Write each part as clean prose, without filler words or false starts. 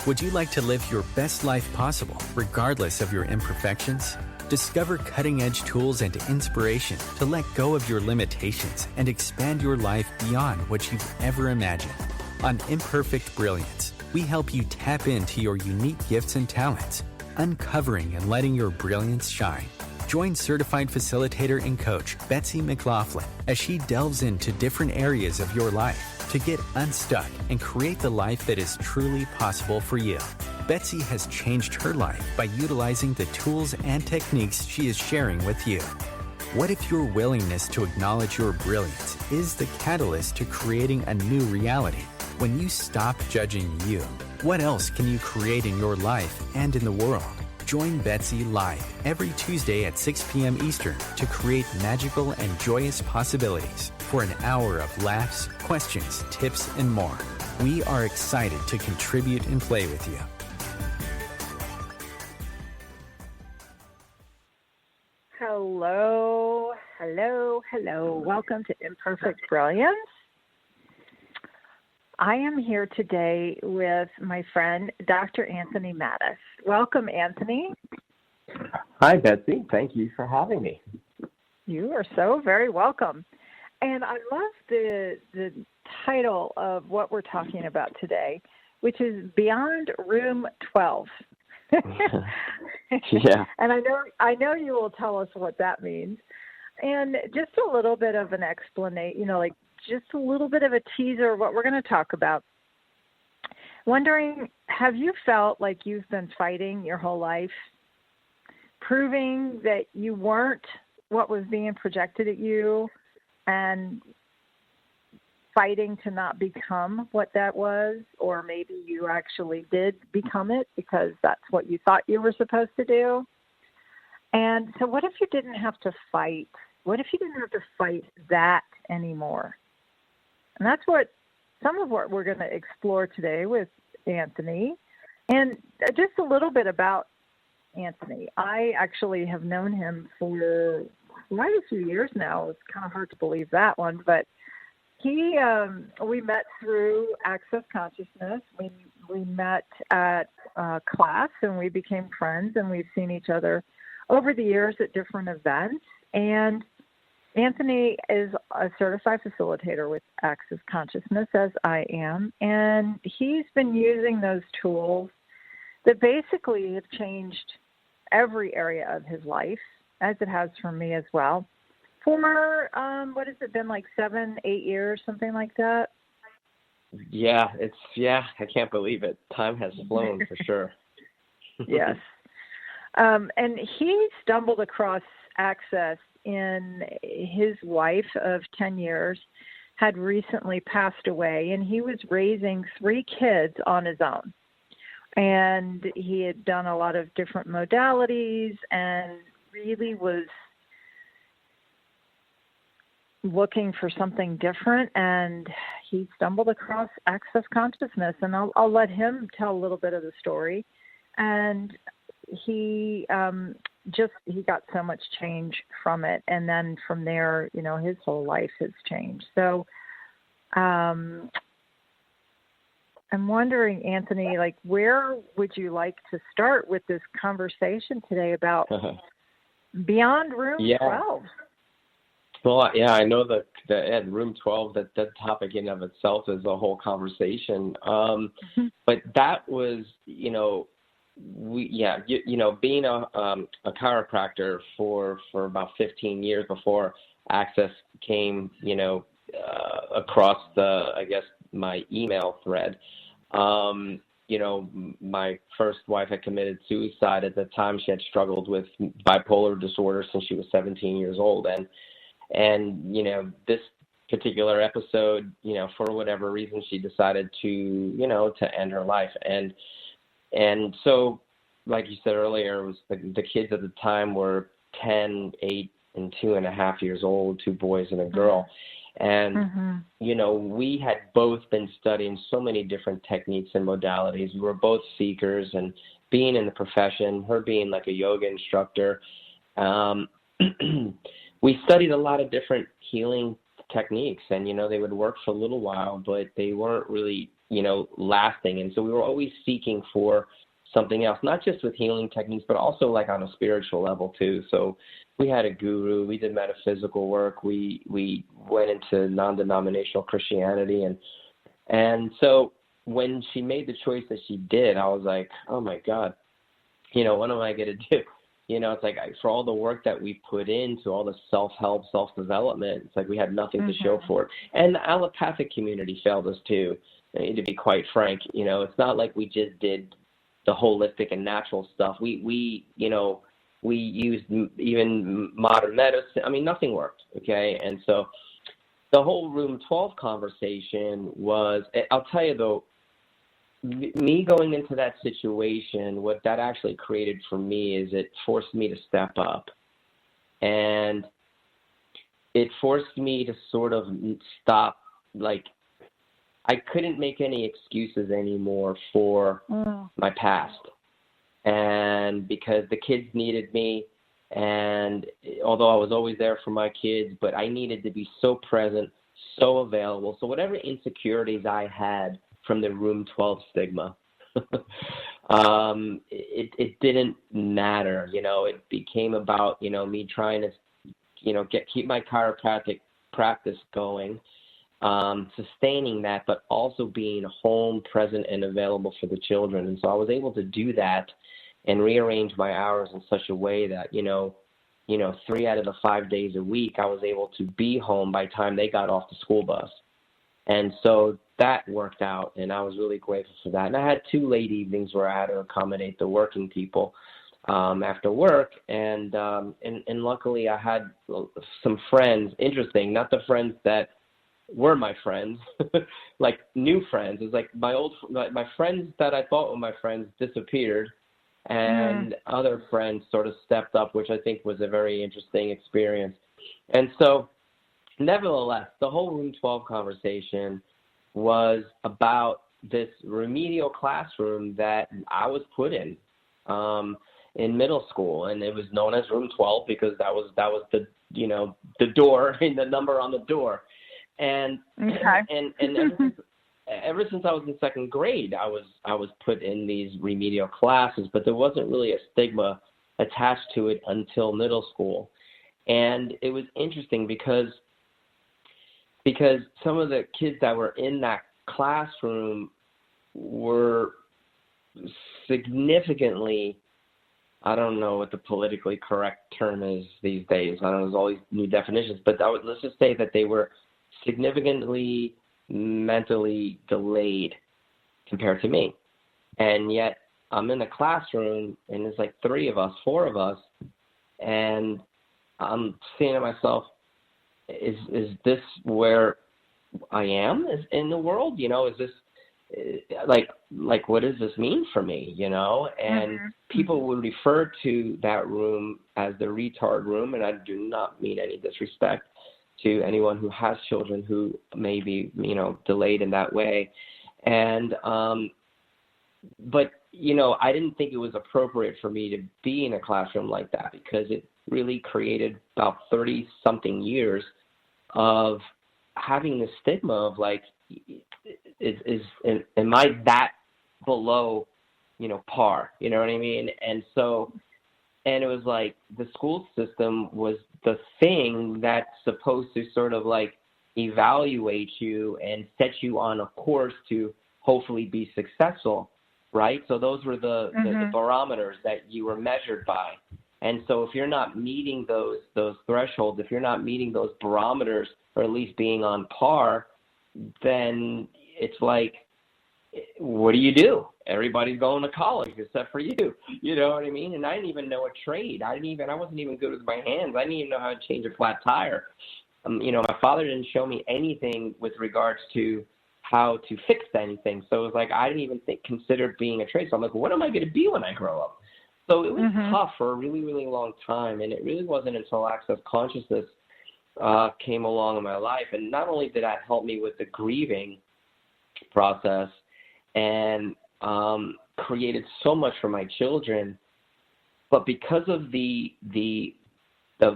Would you like to live your best life possible, regardless of your imperfections? Discover cutting-edge tools and inspiration to let go of your limitations and expand your life beyond what you've ever imagined. On Imperfect, Brilliance, we help you tap into your unique gifts and talents, uncovering and letting your brilliance shine. Join certified facilitator and coach Betsy McLoughlin as she delves into different areas of your life to get unstuck and create the life that is truly possible for you. Betsy has changed her life by utilizing the tools and techniques she is sharing with you. What if your willingness to acknowledge your brilliance is the catalyst to creating a new reality? When you stop judging you, what else can you create in your life and in the world? Join Betsy live every Tuesday at 6 p.m. Eastern to create magical and joyous possibilities for an hour of laughs, questions, tips, and more. We are excited to contribute and play with you. Hello, hello, hello. Welcome to Imperfect Brilliance. I am here today with my friend, Dr. Anthony Mattis. Welcome, Anthony. Hi, Betsy. Thank you for having me. You are so very welcome. And I love the title of what we're talking about today, which is Beyond Room 12. Yeah. And I know you will tell us what that means. And just a little bit of an explanation, just a little bit of a teaser of what we're going to talk about. Wondering, have you felt like you've been fighting your whole life, proving that you weren't what was being projected at you, and fighting to not become what that was, or maybe you actually did become it because that's what you thought you were supposed to do? And so what if you didn't have to fight? What if you didn't have to fight that anymore? And that's some of what we're going to explore today with Anthony. And just a little bit about Anthony. I actually have known him for quite a few years now. It's kind of hard to believe that one, but we met through Access Consciousness. We met at class and we became friends, and we've seen each other over the years at different events. And Anthony is a certified facilitator with Access Consciousness, as I am, and he's been using those tools that basically have changed every area of his life, as it has for me as well, for, what has it been, like 7-8 years, something like that? Yeah, I can't believe it. Time has flown for sure. Yes. And he stumbled across Access in his wife of 10 years had recently passed away, and he was raising 3 kids on his own. And he had done a lot of different modalities and really was looking for something different, and he stumbled across Access Consciousness, and I'll let him tell a little bit of the story. And he got so much change from it, and then from there, his whole life has changed. So I'm wondering, Anthony, where would you like to start with this conversation today about Beyond Room 12? Well, yeah, I know that Room 12, that topic in of itself is a whole conversation. But that was, being a chiropractor for about 15 years before Access came, across my email thread. My first wife had committed suicide. At the time, she had struggled with bipolar disorder since she was 17 years old. And this particular episode, for whatever reason, she decided to end her life. And so, like you said earlier, it was the kids at the time were 10, 8, and 2.5 years old, 2 boys and a girl. And, we had both been studying so many different techniques and modalities. We were both seekers, and being in the profession, her being like a yoga instructor, we studied a lot of different healing techniques, and, they would work for a little while, but they weren't really lasting. And so we were always seeking for something else, not just with healing techniques, but also like on a spiritual level too. So we had a guru, we did metaphysical work, we went into non-denominational Christianity. And so when she made the choice that she did, I was like, oh my God, what am I going to do? It's like for all the work that we put into all the self-help, self-development, it's like we had nothing to show for it. And the allopathic community failed us too, to be quite frank. It's not like we just did the holistic and natural stuff. We used even modern medicine. I mean, nothing worked, okay? And so the whole Room 12 conversation was, I'll tell you though, me going into that situation, what that actually created for me is it forced me to step up. And it forced me to sort of stop, like, I couldn't make any excuses anymore for my past. And because the kids needed me, and although I was always there for my kids, but I needed to be so present, so available. So whatever insecurities I had from the Room 12 stigma, it didn't matter. It became about, me trying to, keep my chiropractic practice going, sustaining that, but also being home, present, and available for the children. And so I was able to do that and rearrange my hours in such a way that, 3 out of the 5 days a week, I was able to be home by the time they got off the school bus. And so that worked out, and I was really grateful for that. And I had 2 late evenings where I had to accommodate the working people after work, and luckily I had some friends. Interesting, not the friends that were my friends, like new friends. It's like my friends that I thought were my friends disappeared, and other friends sort of stepped up, which I think was a very interesting experience. And so, nevertheless, the whole Room 12 conversation was about this remedial classroom that I was put in middle school, and it was known as Room 12 because that was the the door and the number on the door. And ever since I was in second grade, I was put in these remedial classes, but there wasn't really a stigma attached to it until middle school. And it was interesting because some of the kids that were in that classroom were significantly, I don't know what the politically correct term is these days. I don't know, there's all these new definitions, but let's just say that they were significantly mentally delayed compared to me. And yet I'm in a classroom and there's like 4 of us, and I'm saying to myself, is this where I am in the world? Is this like what does this mean for me? And people would refer to that room as the retard room, and I do not mean any disrespect to anyone who has children who may be, delayed in that way. And, but, I didn't think it was appropriate for me to be in a classroom like that because it really created about 30-something years of having the stigma of like, am I that below, par? You know what I mean? And so, and it was like the school system was the thing that's supposed to sort of like evaluate you and set you on a course to hopefully be successful, right? So those were the barometers that you were measured by. And so if you're not meeting those thresholds, if you're not meeting those barometers, or at least being on par, then it's like, what do? Everybody's going to college except for you. You know what I mean? And I didn't even know a trade. I wasn't even good with my hands. I didn't even know how to change a flat tire. My father didn't show me anything with regards to how to fix anything. So it was like, I didn't even consider being a trade. So I'm like, what am I going to be when I grow up? So it was tough for a really, really long time. And it really wasn't until access consciousness came along in my life. And not only did that help me with the grieving process and created so much for my children, but because of the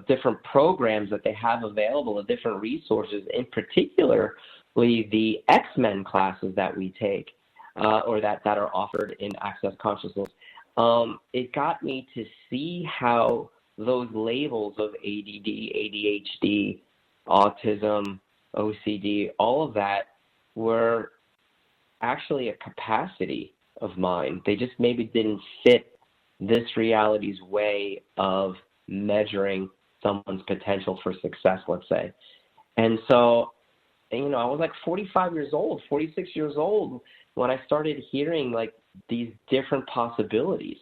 different programs that they have available, the different resources, in particular the X-Men classes that we take, or that are offered in Access Consciousness, it got me to see how those labels of ADD, ADHD, autism, OCD, all of that were actually a capacity of mine. They just maybe didn't fit this reality's way of measuring someone's potential for success, let's say. And so, I was like 45 years old, 46 years old when I started hearing like these different possibilities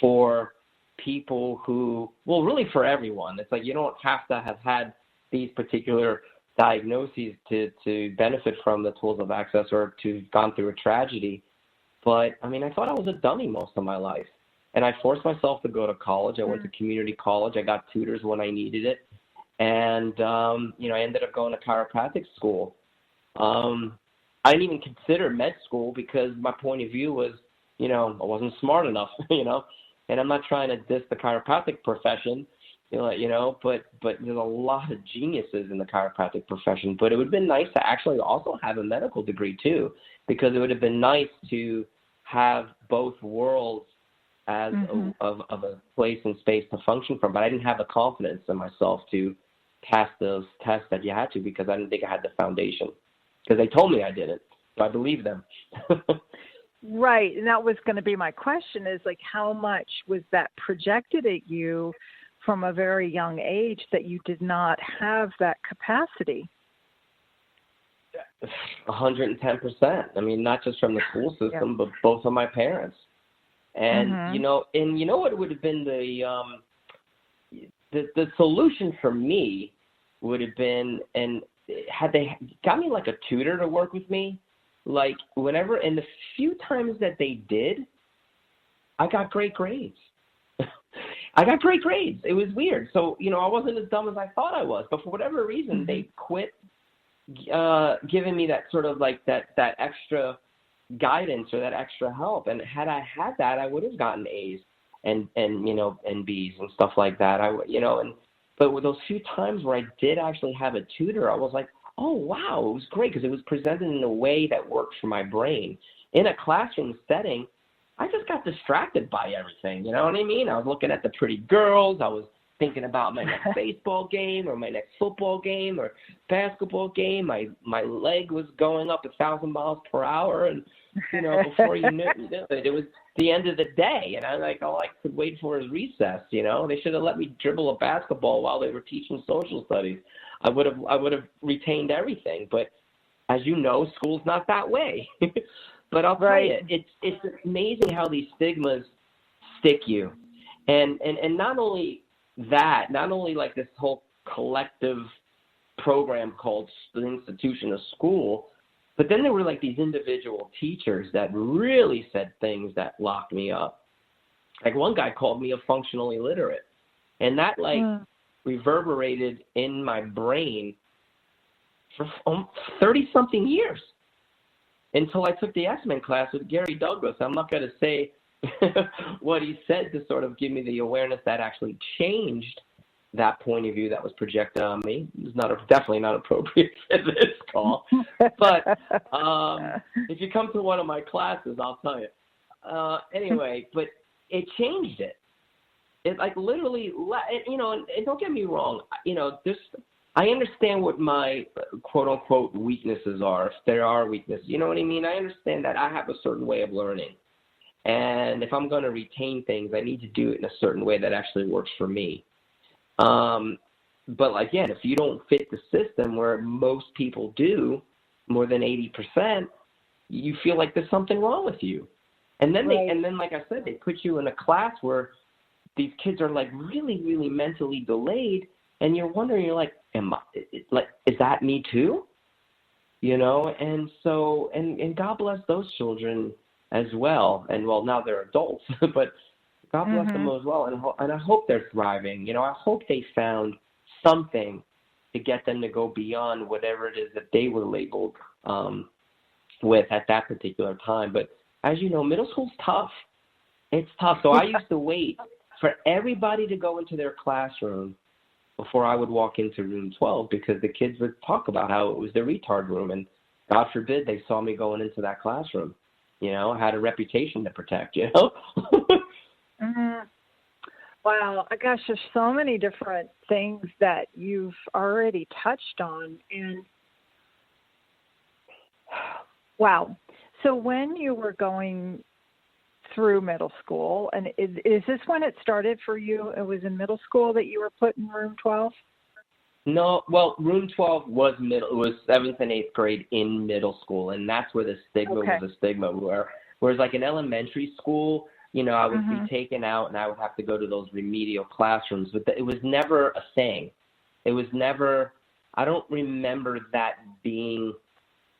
for people who, well, really for everyone. It's like you don't have to have had these particular diagnoses to benefit from the tools of access or to have gone through a tragedy. But, I thought I was a dummy most of my life. And I forced myself to go to college. I went to community college. I got tutors when I needed it. And, I ended up going to chiropractic school. I didn't even consider med school because my point of view was, I wasn't smart enough, and I'm not trying to diss the chiropractic profession, but there's a lot of geniuses in the chiropractic profession. But it would have been nice to actually also have a medical degree too, because it would have been nice to have both worlds as of a place and space to function from. But I didn't have the confidence in myself to pass those tests that you had to, because I didn't think I had the foundation. Because they told me I didn't, so I believed them. Right, and that was going to be my question, is like how much was that projected at you from a very young age that you did not have that capacity? 110%. Not just from the school system, but both of my parents. And you know what would have been the solution for me would have been, and had they got me like a tutor to work with me, like whenever, and the few times that they did, I got great grades. I got great grades. It was weird. So, I wasn't as dumb as I thought I was, but for whatever reason, they quit giving me that sort of like that extra guidance or that extra help. And had I had that, I would have gotten A's and B's and stuff like that. But with those few times where I did actually have a tutor, I was like, oh, wow, it was great, because it was presented in a way that worked for my brain. In a classroom setting, I just got distracted by everything, you know what I mean? I was looking at the pretty girls. I was thinking about my next baseball game or my next football game or basketball game. My leg was going up 1,000 miles per hour, and, before you knew it, it was the end of the day, and all I could wait for is recess. They should have let me dribble a basketball while they were teaching social studies. I would have retained everything. But as you know, school's not that way. But I'll tell you, it's amazing how these stigmas stick you, and not only that, not only like this whole collective program called the institution of school, but then there were like these individual teachers that really said things that locked me up. Like one guy called me a functional illiterate, and that reverberated in my brain for 30-something years until I took the X-Men class with Gary Douglas. I'm not going to say what he said to sort of give me the awareness that actually changed that point of view that was projected on me. It's definitely not appropriate for this call. But if you come to one of my classes, I'll tell you. Anyway, but it changed it. It like literally, and don't get me wrong, I understand what my quote-unquote weaknesses are, if there are weaknesses. You know what I mean? I understand that I have a certain way of learning. And if I'm going to retain things, I need to do it in a certain way that actually works for me. But again, if you don't fit the system where most people do, more than 80%, you feel like there's something wrong with you. And then like I said, they put you in a class where these kids are like really, really mentally delayed, and you're wondering, you're like, is that me too? And so, and God bless those children as well. And well, now they're adults, but God bless them as well. And I hope they're thriving. I hope they found something to get them to go beyond whatever it is that they were labeled with at that particular time. But as you know, middle school's tough. It's tough. So I used to wait for everybody to go into their classroom before I would walk into room 12 because the kids would talk about how it was the retard room. And God forbid they saw me going into that classroom. You know, I had a reputation to protect, you know? Mm-hmm. Wow. Gosh, there's so many different things that you've already touched on. And wow. So when you were going through middle school, and is this when it started for you? It was in middle school that you were put in room 12? No, well, room 12 was middle. It was 7th and 8th grade in middle school, and that's where the stigma was a stigma. Whereas like in elementary school, you know, I would be taken out and I would have to go to those remedial classrooms, but it was never a thing. It was never, I don't remember that being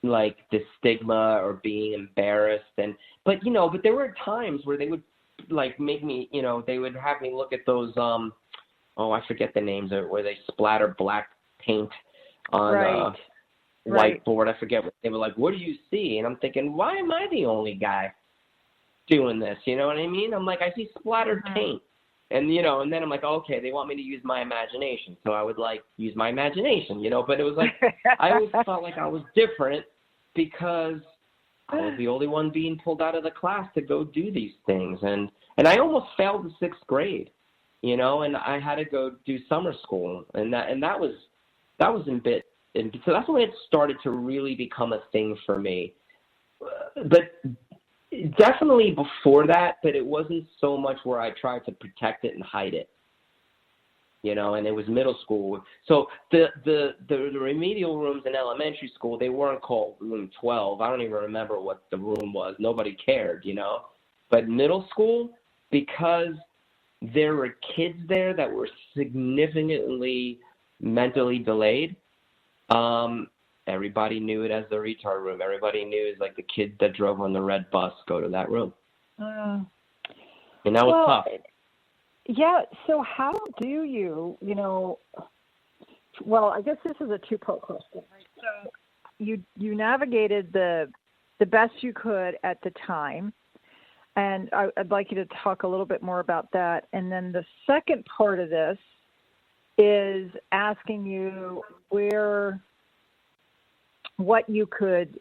like the stigma or being embarrassed. But there were times where they would like make me, you know, they would have me look at those, I forget the names of it, where they splatter black paint on whiteboard. I forget what they were like, what do you see? And I'm thinking, why am I the only guy doing this? You know what I mean? I'm like, I see splattered paint. And, you know, and then I'm like, okay, they want me to use my imagination. So I would like use my imagination, you know, but it was like, I always felt like I was different because I was the only one being pulled out of the class to go do these things. And I almost failed the 6th grade, you know, and I had to go do summer school. And that was a bit, and so that's when it started to really become a thing for me. But definitely before that, but it wasn't so much where I tried to protect it and hide it, you know, and it was middle school. So the remedial rooms in elementary school, they weren't called room 12. I don't even remember what the room was. Nobody cared, you know. But middle school, because there were kids there that were significantly mentally delayed, everybody knew it as the retard room. Everybody knew it as like the kid that drove on the red bus, go to that room. And that was tough. Yeah, so how do you I guess this is a two-part question, right? So you navigated the best you could at the time, and I'd like you to talk a little bit more about that. And then the second part of this is asking you what you could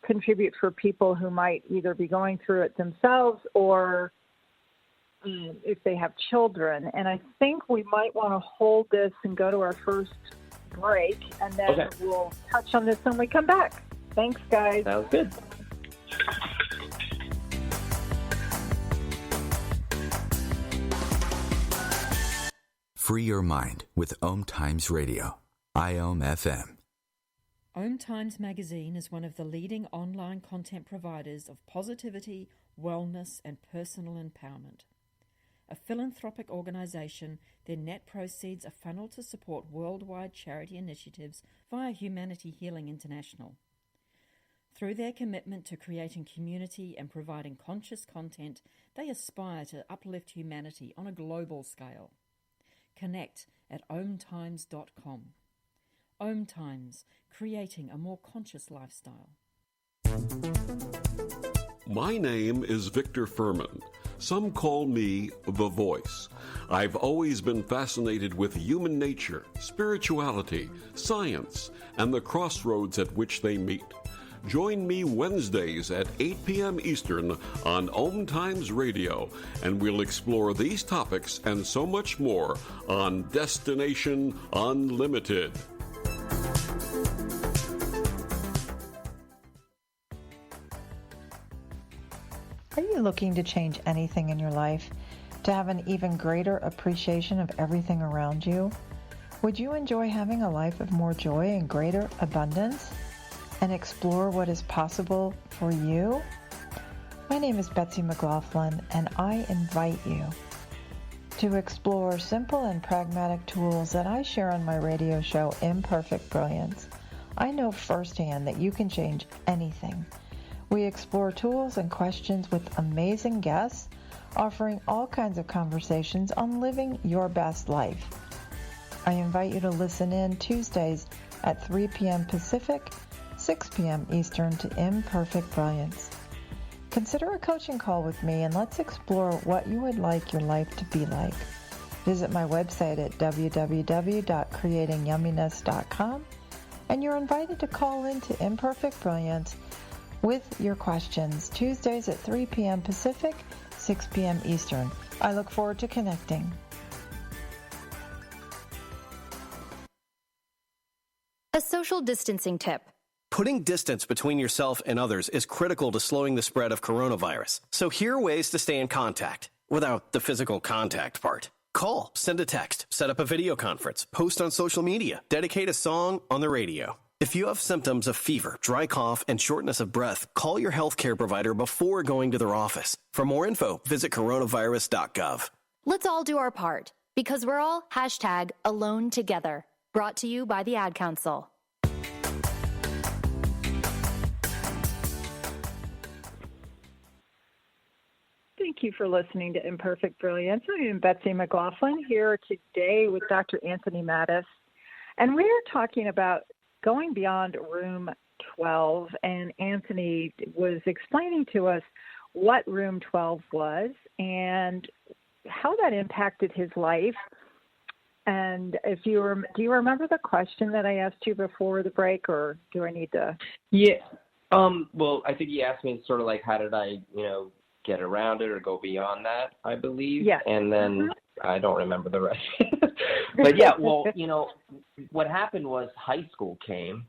contribute for people who might either be going through it themselves or if they have children. And I think we might want to hold this and go to our first break, and then we'll touch on this when we come back. Thanks, guys. Sounds good. Free your mind with OMTimes Radio, IOM FM. OMTimes magazine is one of the leading online content providers of positivity, wellness, and personal empowerment. A philanthropic organization, their net proceeds are funneled to support worldwide charity initiatives via Humanity Healing International. Through their commitment to creating community and providing conscious content, they aspire to uplift humanity on a global scale. Connect at omtimes.com. OMTimes, creating a more conscious lifestyle. My name is Victor Furman. Some call me The Voice. I've always been fascinated with human nature, spirituality, science, and the crossroads at which they meet. Join me Wednesdays at 8 p.m. Eastern on OMTimes Radio, and we'll explore these topics and so much more on Destination Unlimited. Are you looking to change anything in your life? To have an even greater appreciation of everything around you? Would you enjoy having a life of more joy and greater abundance? And explore what is possible for you? My name is Betsy McLoughlin, and I invite you to explore simple and pragmatic tools that I share on my radio show, Imperfect, Brilliance. I know firsthand that you can change anything. We explore tools and questions with amazing guests, offering all kinds of conversations on living your best life. I invite you to listen in Tuesdays at 3 p.m. Pacific, 6 p.m. Eastern to Imperfect Brilliance. Consider a coaching call with me, and let's explore what you would like your life to be like. Visit my website at www.creatingyumminess.com, and you're invited to call in to Imperfect Brilliance with your questions, Tuesdays at 3 p.m. Pacific, 6 p.m. Eastern. I look forward to connecting. A social distancing tip. Putting distance between yourself and others is critical to slowing the spread of coronavirus. So here are ways to stay in contact without the physical contact part. Call, send a text, set up a video conference, post on social media, dedicate a song on the radio. If you have symptoms of fever, dry cough, and shortness of breath, call your healthcare provider before going to their office. For more info, visit coronavirus.gov. Let's all do our part, because we're all #AloneTogether. Brought to you by the Ad Council. Thank you for listening to Imperfect Brilliance. I am Betsy McLoughlin here today with Dr. Anthony Mattis, and we are talking about going beyond room 12, and Anthony was explaining to us what room 12 was and how that impacted his life. And if do you remember the question that I asked you before the break, or do I need to? Yeah. Well, I think he asked me sort of like, how did I, get around it or go beyond that, I believe. Yeah. And then I don't remember the rest. But yeah, well, what happened was high school came,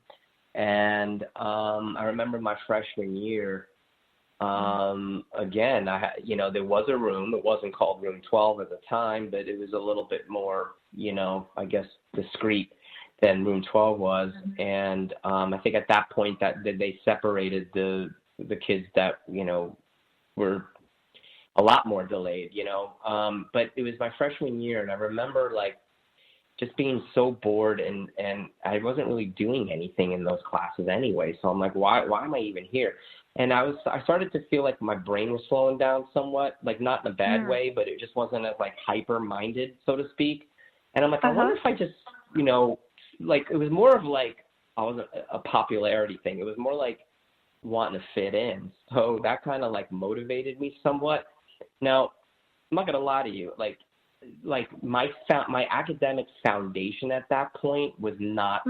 and I remember my freshman year, again, I had, there was a room. It wasn't called room 12 at the time, but it was a little bit more, I guess, discreet than room 12 was. And I think at that point that they separated the kids that, were a lot more delayed, but it was my freshman year, and I remember just being so bored, and I wasn't really doing anything in those classes anyway. So I'm like, why am I even here? And I started to feel like my brain was slowing down somewhat, not in a bad way, but it just wasn't as hyper minded, so to speak. And I'm like, I wonder if I just, it was more of I wasn't a popularity thing. It was more wanting to fit in. So that kind of motivated me somewhat. Now, I'm not going to lie to you. My academic foundation at that point was not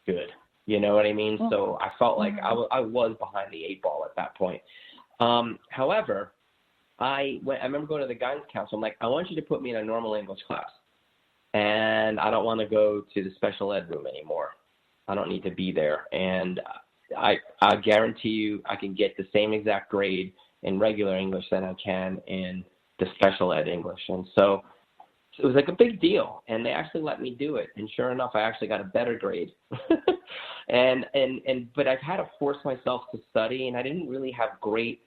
good. You know what I mean? So I felt like I was behind the 8 ball at that point. However, I remember going to the guidance counselor. I'm like, I want you to put me in a normal English class, and I don't want to go to the special ed room anymore. I don't need to be there. And I guarantee you I can get the same exact grade in regular English that I can in the special ed English. And so it was a big deal, and they actually let me do it. And sure enough, I actually got a better grade. But I've had to force myself to study, and I didn't really have great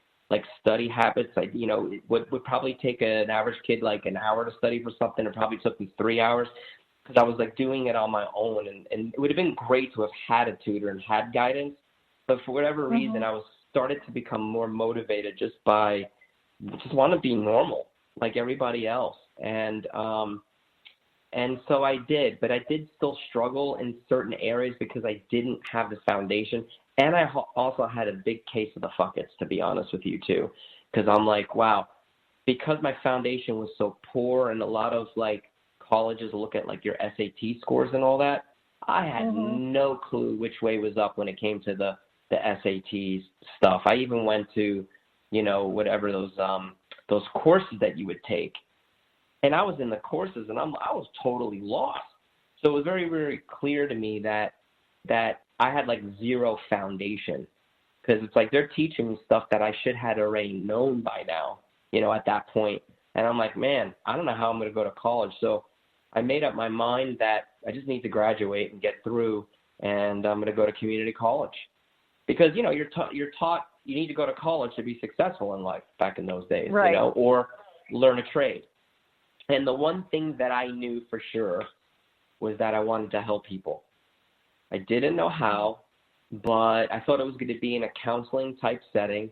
study habits. It would probably take an average kid an hour to study for something. It probably took me 3 hours, because I was doing it on my own. And it would have been great to have had a tutor and had guidance. But for whatever reason, I was started to become more motivated just want to be normal like everybody else. And so I did, but I did still struggle in certain areas because I didn't have the foundation. And I also had a big case of the fuck-its, to be honest with you too. Because I'm like, wow, because my foundation was so poor, and a lot of colleges look at your SAT scores and all that, I had no clue which way was up when it came to the SAT stuff. I even went to, whatever those courses that you would take. And I was in the courses, and I was totally lost. So it was very, very clear to me that I had zero foundation, because it's they're teaching me stuff that I should have already known by now, at that point. And I'm like, man, I don't know how I'm going to go to college. So I made up my mind that I just need to graduate and get through, and I'm going to go to community college. Because, you're taught you need to go to college to be successful in life back in those days, right. Or learn a trade. And the one thing that I knew for sure was that I wanted to help people. I didn't know how, but I thought it was going to be in a counseling type setting.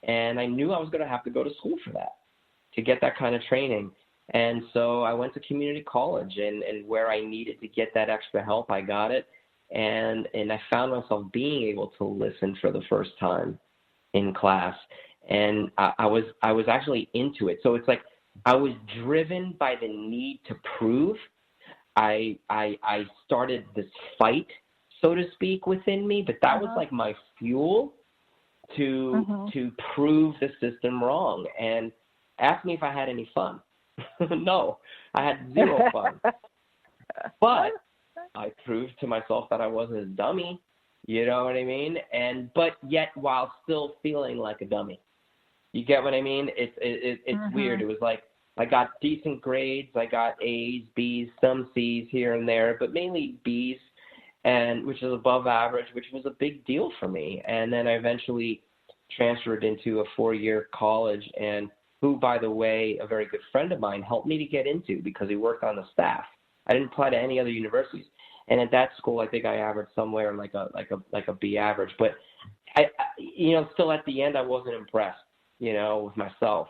And I knew I was going to have to go to school for that, to get that kind of training. And so I went to community college, and where I needed to get that extra help, I got it. And I found myself being able to listen for the first time in class. And I was actually into it. So it's I was driven by the need to prove. I started this fight, so to speak, within me, but that was like my fuel to prove the system wrong. And ask me if I had any fun. No, I had zero fun. But I proved to myself that I wasn't a dummy. You know what I mean? But yet, while still feeling like a dummy. You get what I mean? It's weird. It was like I got decent grades. I got A's, B's, some C's here and there, but mainly B's, and which is above average, which was a big deal for me. And then I eventually transferred into a 4-year college, and who, by the way, a very good friend of mine helped me to get into because he worked on the staff. I didn't apply to any other universities. And at that school, I think I averaged somewhere like a B average. But I still at the end, I wasn't impressed, with myself.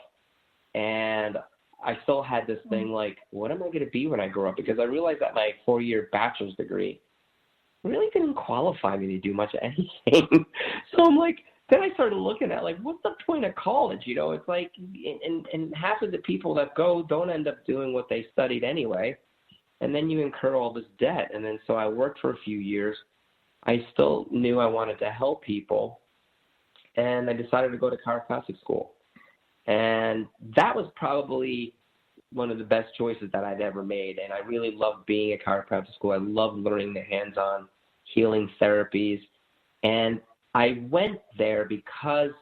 And I still had this thing like, what am I going to be when I grow up? Because I realized that my 4-year bachelor's degree really didn't qualify me to do much of anything. So I'm like, then I started looking at like, what's the point of college? It's like, and half of the people that go don't end up doing what they studied anyway. And then you incur all this debt. And then so I worked for a few years. I still knew I wanted to help people. And I decided to go to chiropractic school. And that was probably one of the best choices that I'd ever made. And I really loved being at chiropractic school. I loved learning the hands-on healing therapies. And I went there because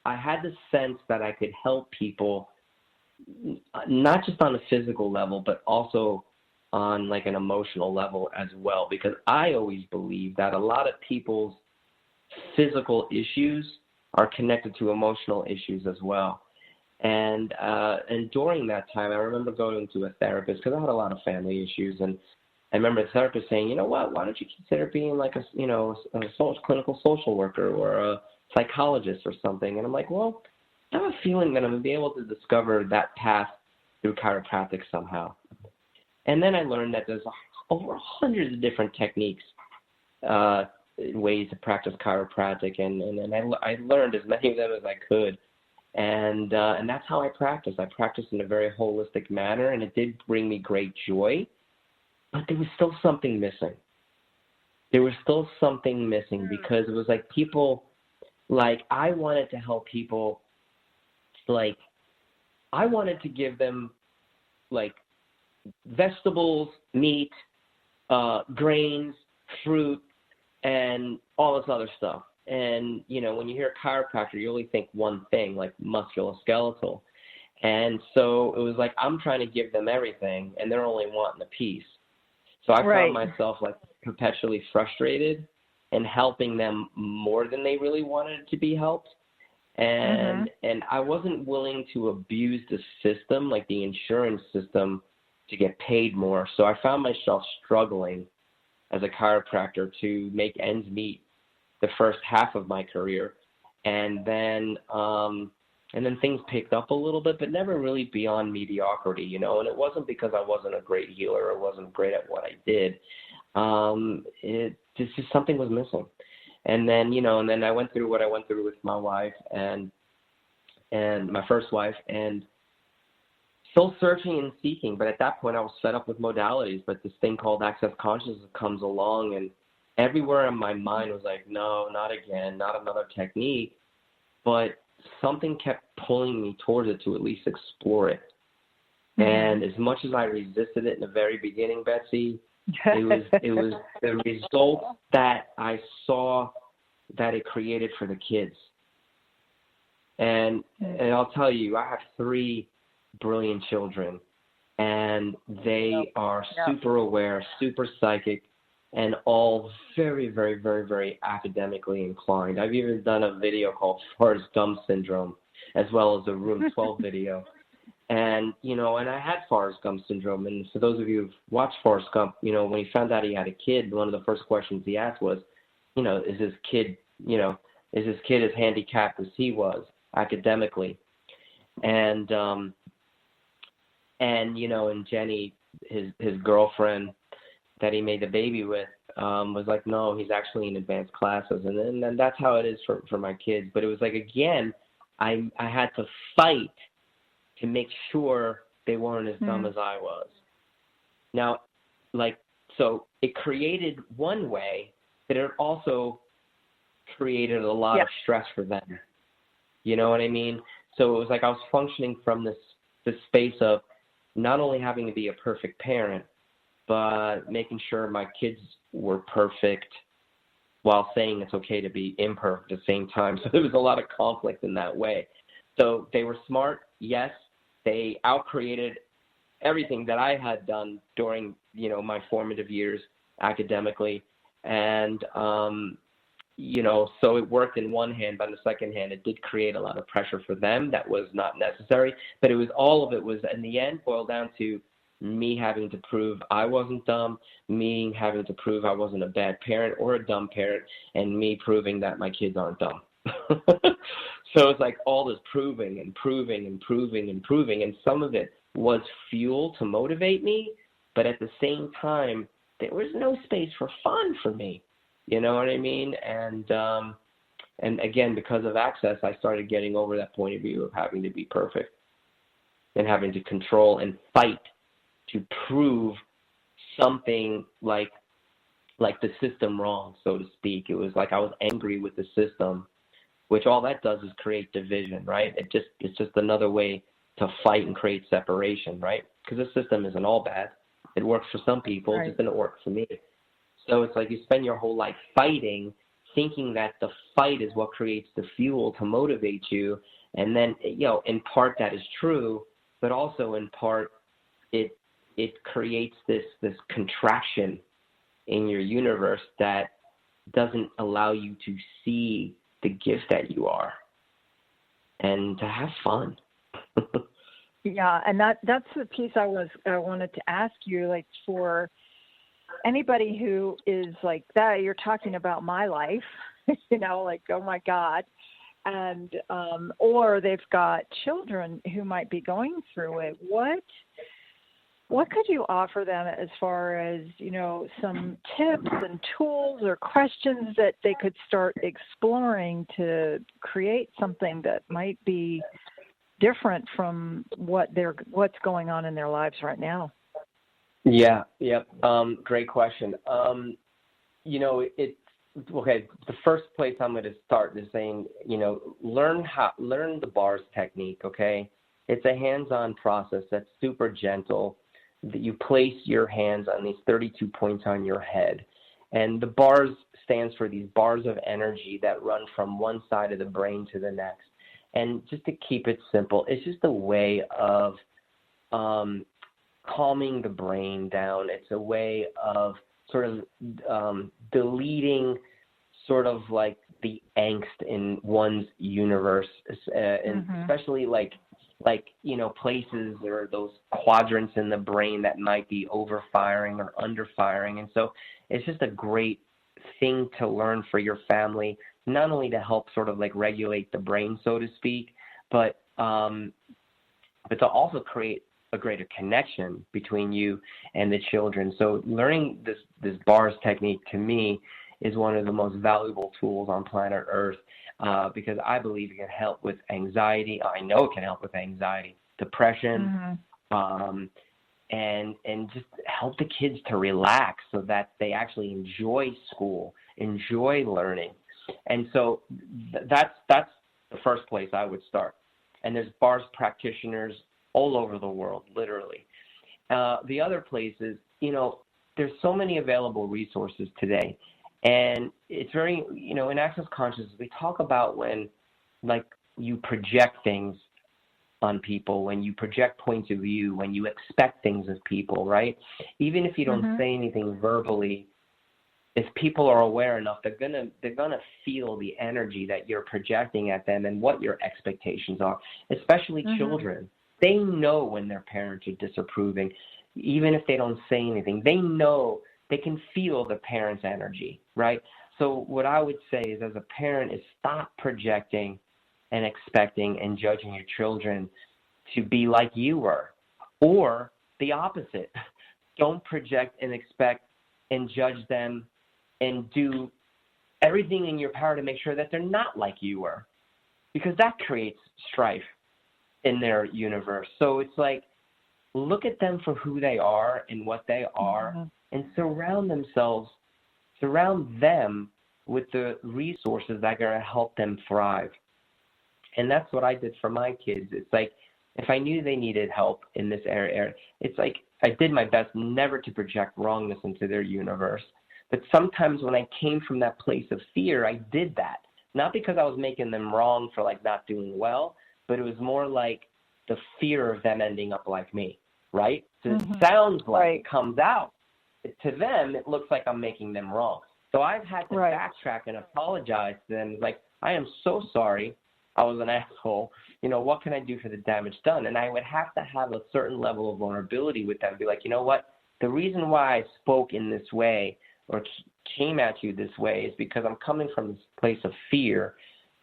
I had the sense that I could help people, not just on a physical level, but also on like an emotional level as well, because I always believe that a lot of people's physical issues are connected to emotional issues as well. And during that time, I remember going to a therapist because I had a lot of family issues, and I remember the therapist saying, you know what, why don't you consider being like a clinical social worker or a psychologist or something? And I'm like, well, I have a feeling that I'm going to be able to discover that path through chiropractic somehow. And then I learned that there's over hundreds of different techniques, ways to practice chiropractic, and I learned as many of them as I could. And that's how I practice. I practice in a very holistic manner, and it did bring me great joy. But there was still something missing. Because it was like people, like I wanted to help people, like I wanted to give them like vegetables, meat, grains, fruit, and all this other stuff. And, when you hear chiropractor, you only think one thing, like musculoskeletal. And so it was like, I'm trying to give them everything, and they're only wanting a piece. So I found myself like perpetually frustrated and helping them more than they really wanted to be helped. And I wasn't willing to abuse the system, like the insurance system, to get paid more. So I found myself struggling as a chiropractor to make ends meet the first half of my career. And then things picked up a little bit, but never really beyond mediocrity, and it wasn't because I wasn't a great healer or wasn't great at what I did. Just something was missing. And then, and then I went through what I went through with my wife and my first wife, and still searching and seeking. But at that point I was fed up with modalities, but this thing called access consciousness comes along, and everywhere in my mind was like, no, not again, not another technique. But something kept pulling me towards it to at least explore it. And as much as I resisted it in the very beginning, Betsy, it was the result that I saw that it created for the kids. And I'll tell you, I have 3 brilliant children, and they are super aware, super psychic, and all very, very, very, very academically inclined. I've even done a video called Forrest Gump Syndrome, as well as a Room 12 video. And, and I had Forrest Gump Syndrome. And for those of you who've watched Forrest Gump, when he found out he had a kid, one of the first questions he asked was, is this kid as handicapped as he was academically? And Jenny, his girlfriend that he made the baby with, was like, no, he's actually in advanced classes. And then that's how it is for my kids. But it was like, again, I had to fight to make sure they weren't as dumb as I was. Now, so it created one way, but it also created a lot of stress for them. You know what I mean? So it was like I was functioning from this space of not only having to be a perfect parent, but making sure my kids were perfect while saying it's okay to be imperfect at the same time. So there was a lot of conflict in that way. So they were smart, yes. They outcreated everything that I had done during, my formative years academically. And, so it worked in one hand, but on the second hand, it did create a lot of pressure for them that was not necessary. But all of it was, in the end, boiled down to me having to prove I wasn't dumb, me having to prove I wasn't a bad parent or a dumb parent, and me proving that my kids aren't dumb. So it's like all this proving and proving and proving and proving, and some of it was fuel to motivate me, but at the same time, there was no space for fun for me. You know what I mean? And again, because of access, I started getting over that point of view of having to be perfect and having to control and fight to prove something like the system wrong, so to speak. It was like I was angry with the system, which all that does is create division, right? It's just another way to fight and create separation, right? Because the system isn't all bad. It works for some people, It just didn't work for me. So it's like you spend your whole life fighting, thinking that the fight is what creates the fuel to motivate you. And then, in part that is true, but also in part it creates this contraction in your universe that doesn't allow you to see the gift that you are and to have fun. Yeah, and that's the piece I wanted to ask you, like, for anybody who is like that, you're talking about my life, like, oh my God. And, or they've got children who might be going through it. What could you offer them as far as, some tips and tools or questions that they could start exploring to create something that might be different from what's going on in their lives right now? Yeah. Great question. Okay. The first place I'm going to start is saying, learn the bars technique. Okay. It's a hands-on process that's super gentle. That you place your hands on these 32 points on your head. And the bars stands for these bars of energy that run from one side of the brain to the next. And just to keep it simple, it's just a way of calming the brain down. It's a way of sort of deleting sort of like the angst in one's universe, and especially like places or those quadrants in the brain that might be overfiring or underfiring. And so it's just a great thing to learn for your family, not only to help sort of like regulate the brain, so to speak, but to also create a greater connection between you and the children. So learning this bars technique, to me, is one of the most valuable tools on planet Earth, because I believe it can help with anxiety. I know it can help with anxiety, depression, and just help the kids to relax so that they actually enjoy school, enjoy learning. And so that's the first place I would start. And there's bars practitioners all over the world, literally. The other places, there's so many available resources today. And it's very, in Access Consciousness, we talk about when, like, you project things on people, when you project points of view, when you expect things of people, right? Even if you don't say anything verbally, if people are aware enough, they're gonna feel the energy that you're projecting at them and what your expectations are, especially children. They know when their parents are disapproving, even if they don't say anything. They know, they can feel the parent's energy, right? So what I would say is, as a parent, is stop projecting and expecting and judging your children to be like you were, or the opposite. Don't project and expect and judge them and do everything in your power to make sure that they're not like you were, because that creates strife in their universe. So it's like, look at them for who they are and what they are, and surround them with the resources that are going to help them thrive. And that's what I did for my kids. It's like, if I knew they needed help in this area, it's like I did my best never to project wrongness into their universe. But sometimes when I came from that place of fear, I did that. Not because I was making them wrong for like not doing well, but it was more like the fear of them ending up like me, right? So it sounds like it comes out. To them, it looks like I'm making them wrong. So I've had to backtrack and apologize to them. Like, I am so sorry. I was an asshole. You know, what can I do for the damage done? And I would have to have a certain level of vulnerability with them. Be like, you know what? The reason why I spoke in this way or came at you this way is because I'm coming from this place of fear,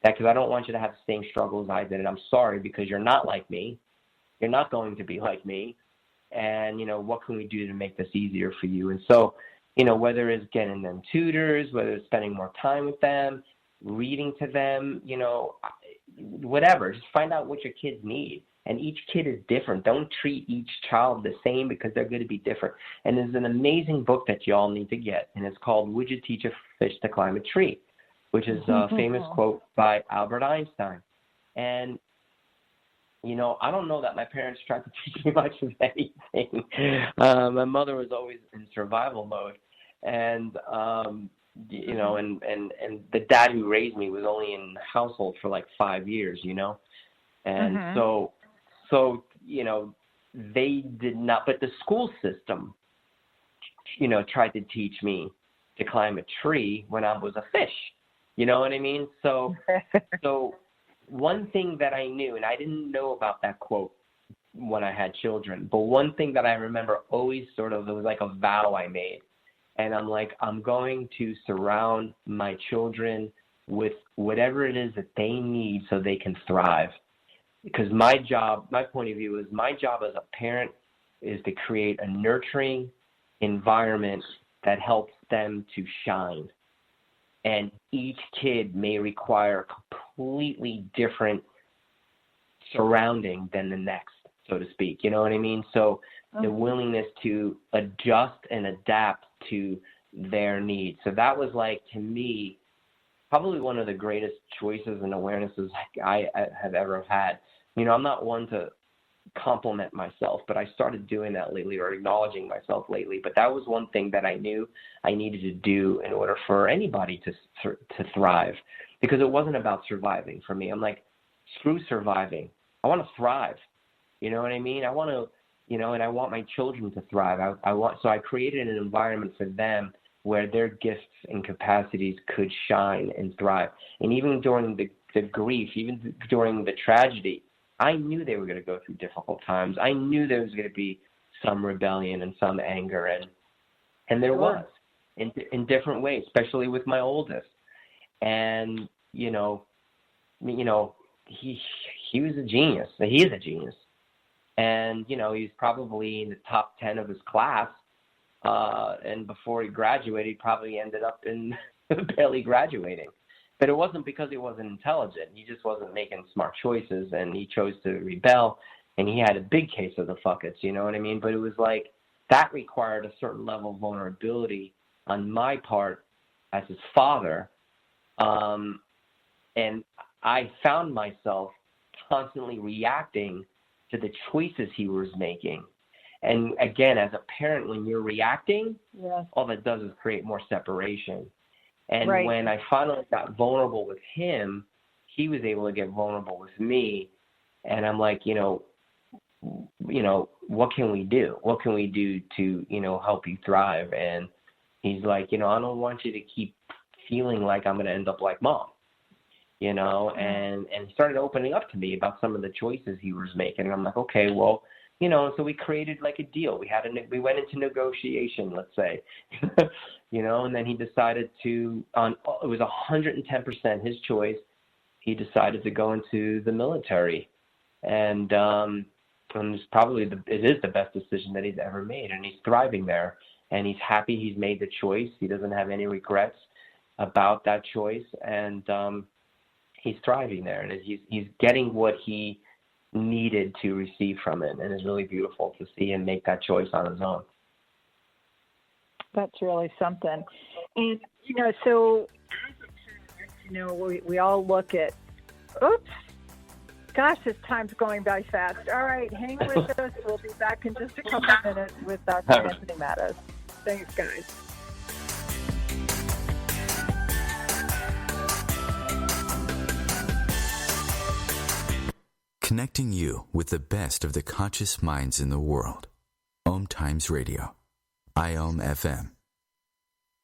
that because I don't want you to have the same struggles I did. And I'm sorry because you're not like me. You're not going to be like me. And, you know, what can we do to make this easier for you? And so, you know, whether it's getting them tutors, whether it's spending more time with them, reading to them, you know, whatever, just find out what your kids need. And each kid is different. Don't treat each child the same because they're going to be different. And there's an amazing book that you all need to get, and it's called Would You Teach a Fish to Climb a Tree, which is a famous quote by Albert Einstein. And, you know, I don't know that my parents tried to teach me much of anything. My mother was always in survival mode. And, you know, and the dad who raised me was only in the household for like 5 years, you know. And so, you know, they did not, but the school system, you know, tried to teach me to climb a tree when I was a fish. You know what I mean? So one thing that I knew, and I didn't know about that quote when I had children, but one thing that I remember always it was like a vow I made. And I'm like, I'm going to surround my children with whatever it is that they need so they can thrive. Because my point of view is my job as a parent is to create a nurturing environment that helps them to shine. And each kid may require a completely different surrounding than the next, so to speak. You know what I mean? So the willingness to adjust and adapt to their needs. So that was like, to me, probably one of the greatest choices and awarenesses I have ever had. You know, I'm not one to compliment myself, but I started doing that lately, or acknowledging myself lately. But that was one thing that I knew I needed to do in order for anybody to thrive, because it wasn't about surviving for me. I'm like, screw surviving. I want to thrive. You know what I mean? I want to, you know, and I want my children to thrive. So I created an environment for them where their gifts and capacities could shine and thrive. And even during the grief, even during the tragedy, I knew they were going to go through difficult times. I knew there was going to be some rebellion and some anger, and there was in different ways, especially with my oldest. And you know, he was a genius. He is a genius, and you know, he's probably in the top 10 of his class. And before he graduated, he probably ended up in barely graduating. But it wasn't because he wasn't intelligent. He just wasn't making smart choices, and he chose to rebel, and he had a big case of the fuckets, you know what I mean? But it was like that required a certain level of vulnerability on my part as his father. And I found myself constantly reacting to the choices he was making. And again, as a parent, when you're reacting, all that does is create more separation. And when I finally got vulnerable with him, he was able to get vulnerable with me. And I'm like, you know, what can we do? What can we do to, you know, help you thrive? And he's like, you know, I don't want you to keep feeling like I'm going to end up like mom, you know, and started opening up to me about some of the choices he was making. And I'm like, okay, well, you know, so we created like a deal. We went into negotiation, let's say, you know, and then he decided it was 110% his choice. He decided to go into the military, and it is the best decision that he's ever made, and he's thriving there, and he's happy he's made the choice. He doesn't have any regrets about that choice, and he's thriving there, and he's getting what he needed to receive from it, and it's really beautiful to see him make that choice on his own. That's really something. And, so, we all look at, oops, gosh, this time's going by fast. All right, hang with us. We'll be back in just a couple of minutes with Dr. Anthony Mattis. Thanks, guys. Connecting you with the best of the conscious minds in the world. OMTimes Radio. IOM FM.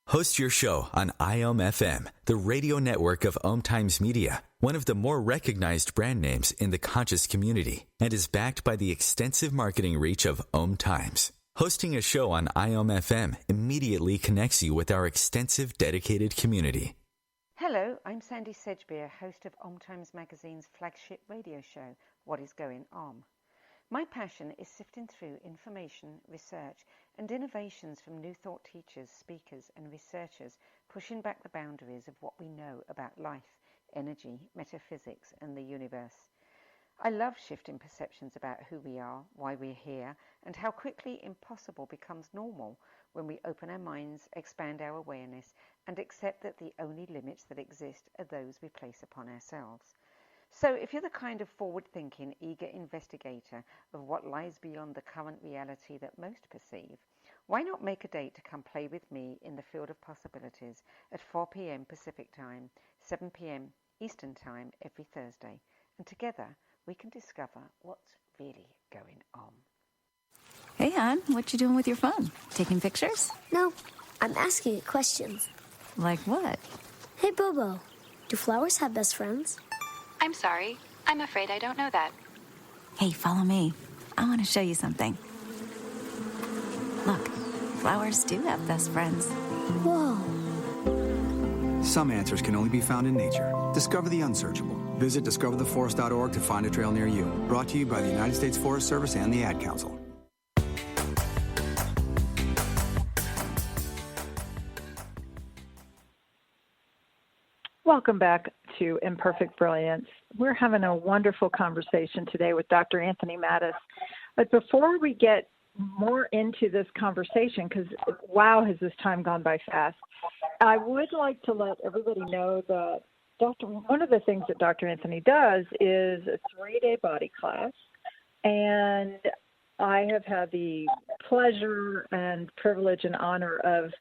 Host your show on IOM FM, the radio network of OMTimes Media, one of the more recognized brand names in the conscious community, and is backed by the extensive marketing reach of OMTimes. Hosting a show on IOM FM immediately connects you with our extensive dedicated community. Hello, I'm Sandy Sedgbeer, host of OMTimes Magazine's flagship radio show, What is Going On? My passion is sifting through information, research, and innovations from new thought teachers, speakers, and researchers pushing back the boundaries of what we know about life, energy, metaphysics, and the universe. I love shifting perceptions about who we are, why we're here, and how quickly impossible becomes normal when we open our minds, expand our awareness, and accept that the only limits that exist are those we place upon ourselves. So if you're the kind of forward-thinking, eager investigator of what lies beyond the current reality that most perceive, why not make a date to come play with me in the field of possibilities at 4 p.m. Pacific Time, 7 p.m. Eastern Time every Thursday, and together we can discover what's really going on. Hey, hon, what you doing with your phone? Taking pictures? No, I'm asking it questions. Like what? Hey, Bobo, do flowers have best friends? I'm sorry. I'm afraid I don't know that. Hey, follow me. I want to show you something. Look, flowers do have best friends. Whoa. Some answers can only be found in nature. Discover the unsearchable. Visit discovertheforest.org to find a trail near you. Brought to you by the United States Forest Service and the Ad Council. Welcome back to Imperfect Brilliance. We're having a wonderful conversation today with Dr. Anthony Mattis. But before we get more into this conversation, because wow, has this time gone by fast, I would like to let everybody know that one of the things that Dr. Anthony does is a 3-day body class. And I have had the pleasure and privilege and honor of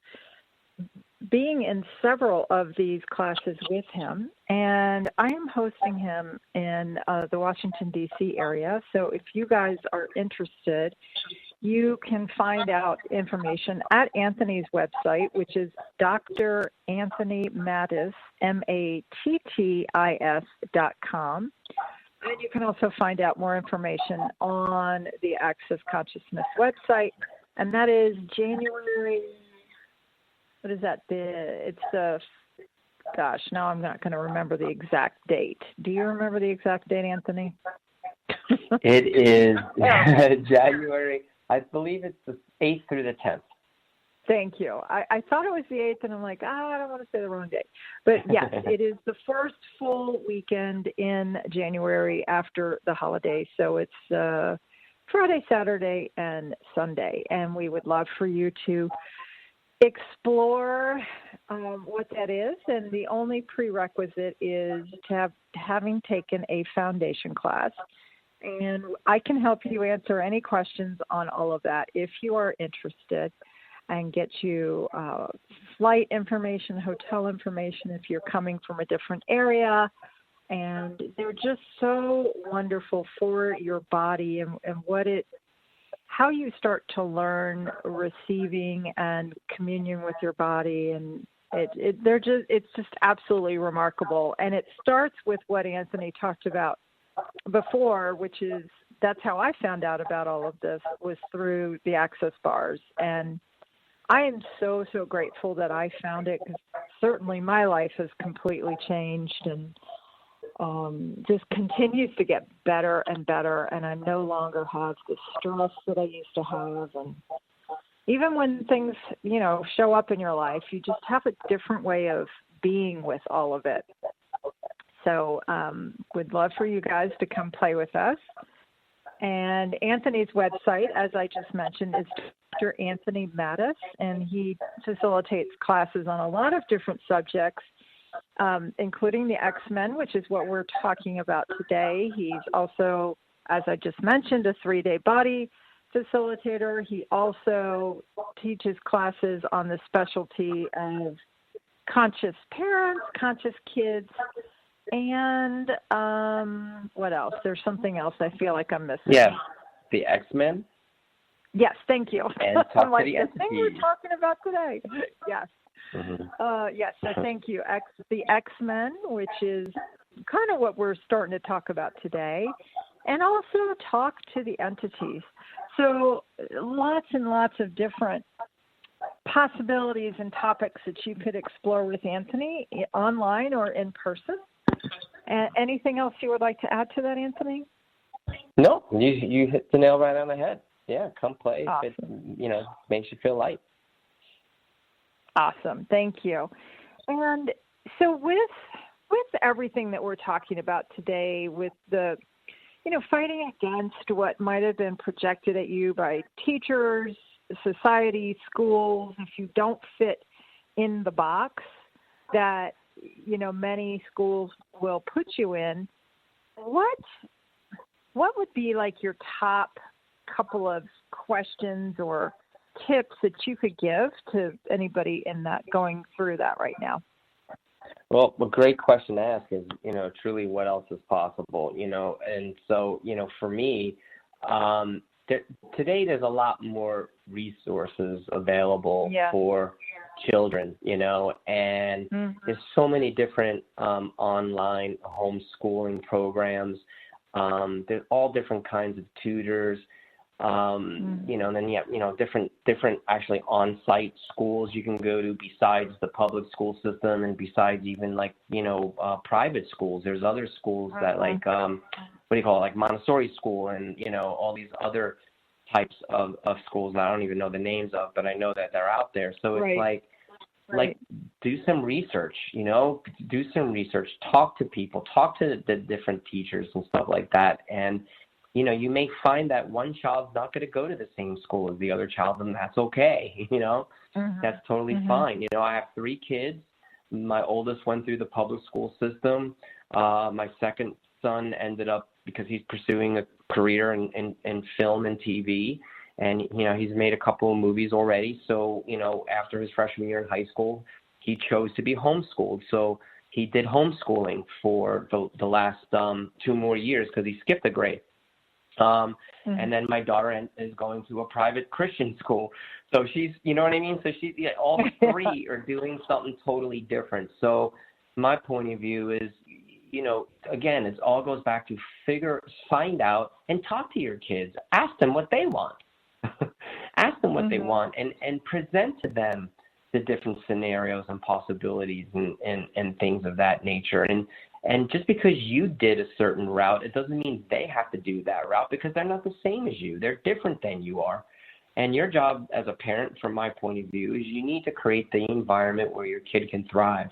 being in several of these classes with him, and I am hosting him in the Washington, D.C. area. So if you guys are interested, you can find out information at Anthony's website, which is Dr. Anthony Mattis, MATTIS.com. And you can also find out more information on the Access Consciousness website, and that is January. What is that? Gosh, now I'm not going to remember the exact date. Do you remember the exact date, Anthony? It is January. I believe it's the 8th through the 10th. Thank you. I thought it was the 8th, and I'm like, I don't want to say the wrong date. But yes, it is the first full weekend in January after the holiday. So it's Friday, Saturday, and Sunday. And we would love for you to explore what that is, and the only prerequisite is to having taken a foundation class. And I can help you answer any questions on all of that if you are interested, and get you flight information, hotel information if you're coming from a different area. And they're just so wonderful for your body and how you start to learn receiving and communion with your body, and it's just absolutely remarkable. And it starts with what Anthony talked about before, which is that's how I found out about all of this, was through the Access bars. And I am so grateful that I found it, because certainly my life has completely changed and just continues to get better and better, and I no longer have the stress that I used to have. And even when things, show up in your life, you just have a different way of being with all of it. So we'd love for you guys to come play with us. And Anthony's website, as I just mentioned, is Dr. Anthony Mattis, and he facilitates classes on a lot of different subjects, including the X-Men, which is what we're talking about today. He's also, as I just mentioned, a 3-day body facilitator. He also teaches classes on the specialty of conscious parents, conscious kids, and what else? There's something else I feel like I'm missing. Yeah, the X-Men. Yes, thank you. And I'm like, the thing we're talking about today. Yes. Mm-hmm. Yes, so thank you. The X-Men, which is kind of what we're starting to talk about today, and also talk to the entities. So lots and lots of different possibilities and topics that you could explore with Anthony online or in person. Anything else you would like to add to that, Anthony? No, you hit the nail right on the head. Yeah, come play. Awesome. If it, makes you feel light. Awesome. Thank you. And so with everything that we're talking about today, with the, fighting against what might have been projected at you by teachers, society, schools, if you don't fit in the box that, many schools will put you in, what would be like your top couple of questions or tips that you could give to anybody in that going through that right now? Well, a great question to ask is, truly what else is possible, and so, for me, today there's a lot more resources available for children, and there's so many different online homeschooling programs. There's all different kinds of tutors. And then different actually on-site schools you can go to besides the public school system and besides even private schools. There's other schools that like Montessori school and, all these other types of schools that I don't even know the names of, but I know that they're out there. So it's like do some research, talk to people, talk to the different teachers and stuff like that. And, you may find that one child's not going to go to the same school as the other child, and that's okay. That's totally fine. I have 3 kids. My oldest went through the public school system. My second son ended up, because he's pursuing a career in film and TV, and, he's made a couple of movies already. So, after his freshman year in high school, he chose to be homeschooled. So he did homeschooling for the last 2 more years because he skipped a grade. And then my daughter is going to a private Christian school. So she's, you know what I mean? So she's, all 3 are doing something totally different. So my point of view is, again, it all goes back to find out and talk to your kids. Ask them what they want. Ask them what they want and present to them the different scenarios and possibilities and things of that nature. And just because you did a certain route, it doesn't mean they have to do that route, because they're not the same as you. They're different than you are. And your job as a parent, from my point of view, is you need to create the environment where your kid can thrive.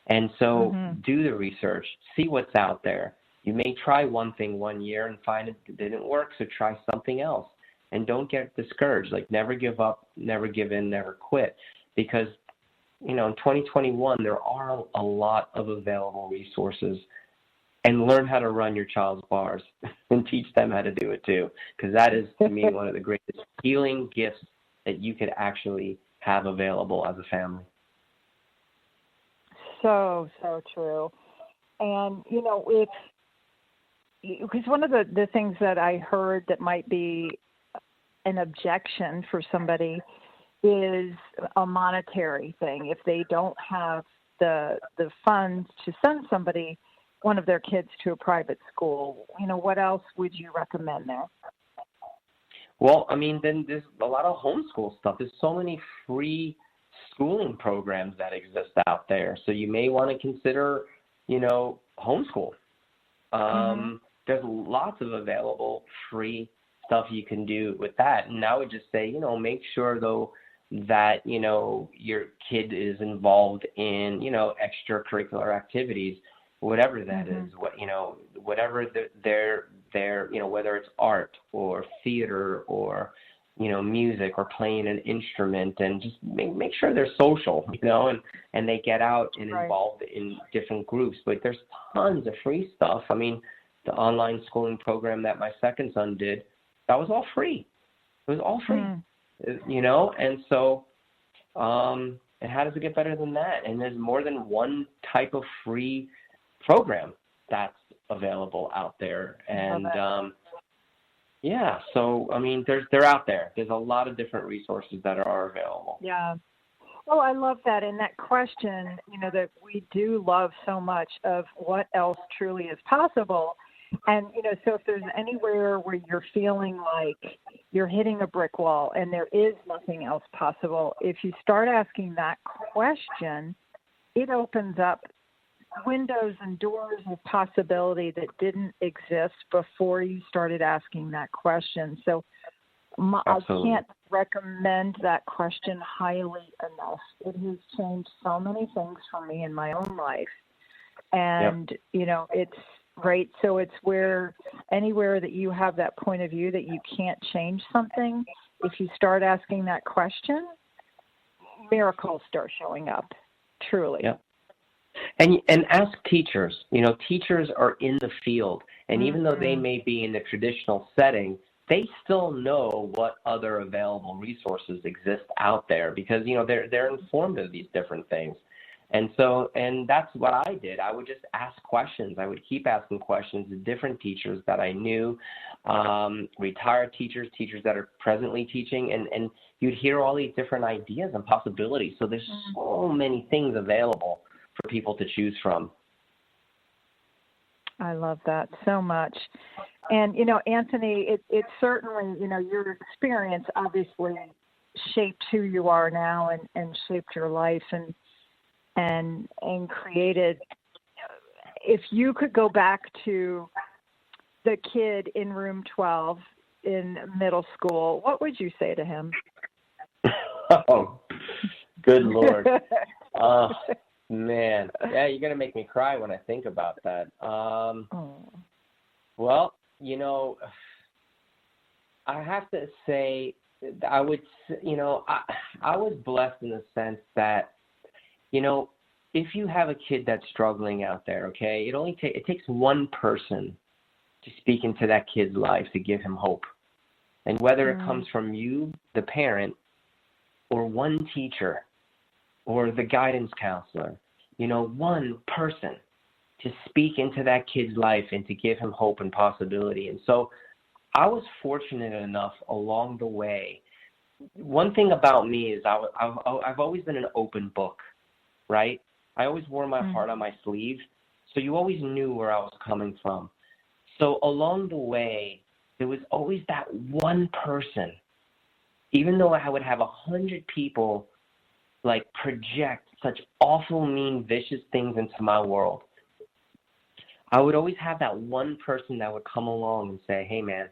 And so do the research, see what's out there. You may try one thing one year and find it didn't work, so try something else. And don't get discouraged. Like, never give up, never give in, never quit. Because in 2021, there are a lot of available resources, and learn how to run your child's bars and teach them how to do it too. Because that is, to me, one of the greatest healing gifts that you could actually have available as a family. So true. And, because one of the things that I heard that might be an objection for somebody is a monetary thing. If they don't have the funds to send one of their kids to a private school, what else would you recommend there? Well, I mean, then there's a lot of homeschool stuff. There's so many free schooling programs that exist out there. So you may want to consider, homeschool. There's lots of available free stuff you can do with that. And I would just say, make sure though that, your kid is involved in, extracurricular activities, whatever that is, whatever there, whether it's art or theater or, music or playing an instrument, and just make sure they're social, and they get out and involved in different groups. But there's tons of free stuff. I mean, the online schooling program that my second son did, that was all free. It was all free, and so, and how does it get better than that? And there's more than one type of free program that's available out there. And, so, I mean, they're out there. There's a lot of different resources that are available. Yeah. Well, I love that. And that question, that we do love so much of what else truly is possible. And, so if there's anywhere where you're feeling like you're hitting a brick wall and there is nothing else possible, if you start asking that question, it opens up windows and doors of possibility that didn't exist before you started asking that question. So I can't recommend that question highly enough. It has changed so many things for me in my own life. And, it's right. So it's anywhere that you have that point of view that you can't change something, if you start asking that question, miracles start showing up, truly. Yeah. And ask teachers. Teachers are in the field, and even though they may be in the traditional setting, they still know what other available resources exist out there, because they're informed of these different things. And that's what I did. I would just ask questions. I would keep asking questions to different teachers that I knew, retired teachers that are presently teaching, and you'd hear all these different ideas and possibilities. So there's so many things available for people to choose from. I love that so much. And, Anthony, it certainly, your experience obviously shaped who you are now and shaped your life and created. If you could go back to the kid in room 12 in middle school, what would you say to him? Oh, good Lord. Man, yeah, you're going to make me cry when I think about that. Well, I have to say, I would, I was blessed in the sense that, if you have a kid that's struggling out there, okay, it takes one person to speak into that kid's life to give him hope. And whether it comes from you, the parent, or one teacher, or the guidance counselor, one person to speak into that kid's life and to give him hope and possibility. And so I was fortunate enough along the way. One thing about me is I've always been an open book, right? I always wore my heart on my sleeve, so you always knew where I was coming from. So along the way, there was always that one person, even though I would have 100 people like project such awful, mean, vicious things into my world, I would always have that one person that would come along and say, hey man,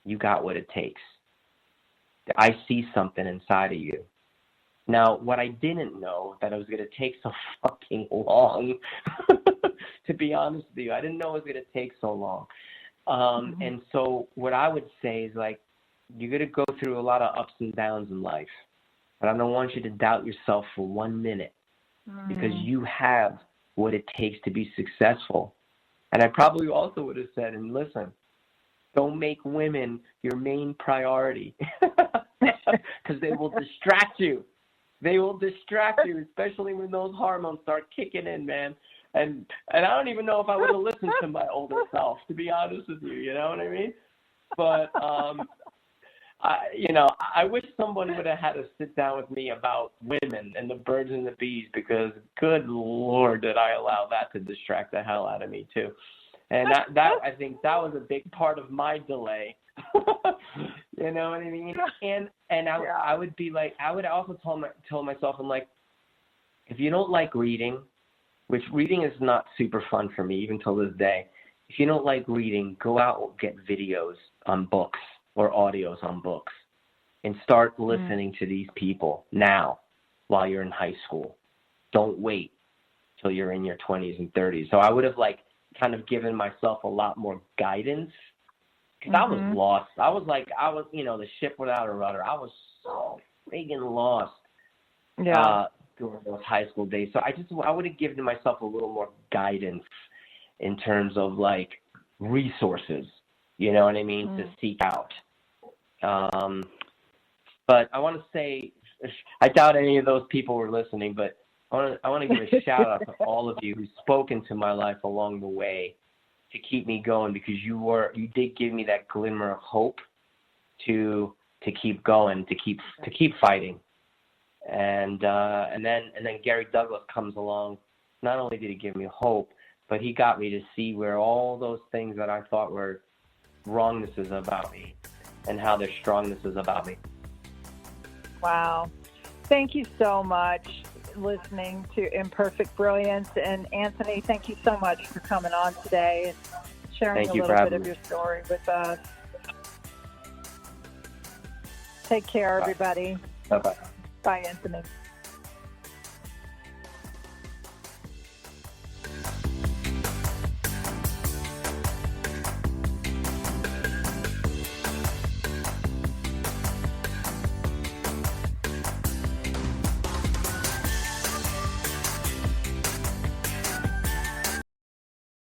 you got what it takes. I see something inside of you. Now, what I didn't know, that it was going to take so fucking long, to be honest with you. I didn't know it was going to take so long. And so what I would say is, like, you're going to go through a lot of ups and downs in life. But I don't want you to doubt yourself for 1 minute, because you have what it takes to be successful. And I probably also would have said, and listen, don't make women your main priority, because they will distract you. They will distract you, especially when those hormones start kicking in, man. And I don't even know if I would have listened to my older self, to be honest with you. You know what I mean? But I wish somebody would have had to sit down with me about women and the birds and the bees, because good Lord, did I allow that to distract the hell out of me too. And that I think that was a big part of my delay. You know what I mean? And I would be like, I would also tell myself, I'm like, if you don't like reading, which reading is not super fun for me even till this day. If you don't like reading, go out and get videos on books or audios on books and start listening to these people now while you're in high school. Don't wait till you're in your 20s and 30s. So I would have kind of given myself a lot more guidance Because I was lost. I was, the ship without a rudder. I was so friggin' lost. Yeah. During those high school days. So I would have given myself a little more guidance in terms of like resources, you know what I mean, to seek out. But I want to say, I doubt any of those people were listening, but I want to give a shout out to all of you who've spoken to my life along the way to keep me going, because you did give me that glimmer of hope to keep going, to keep fighting. And then Gary Douglas comes along. Not only did he give me hope, but he got me to see where all those things that I thought were wrongnesses about me and how their strongness is about me. Wow. Thank you so much listening to Imperfect Brilliance. And Anthony, thank you so much for coming on today and sharing a little bit of your story with us. Take care, everybody. Bye-bye. Bye, Anthony.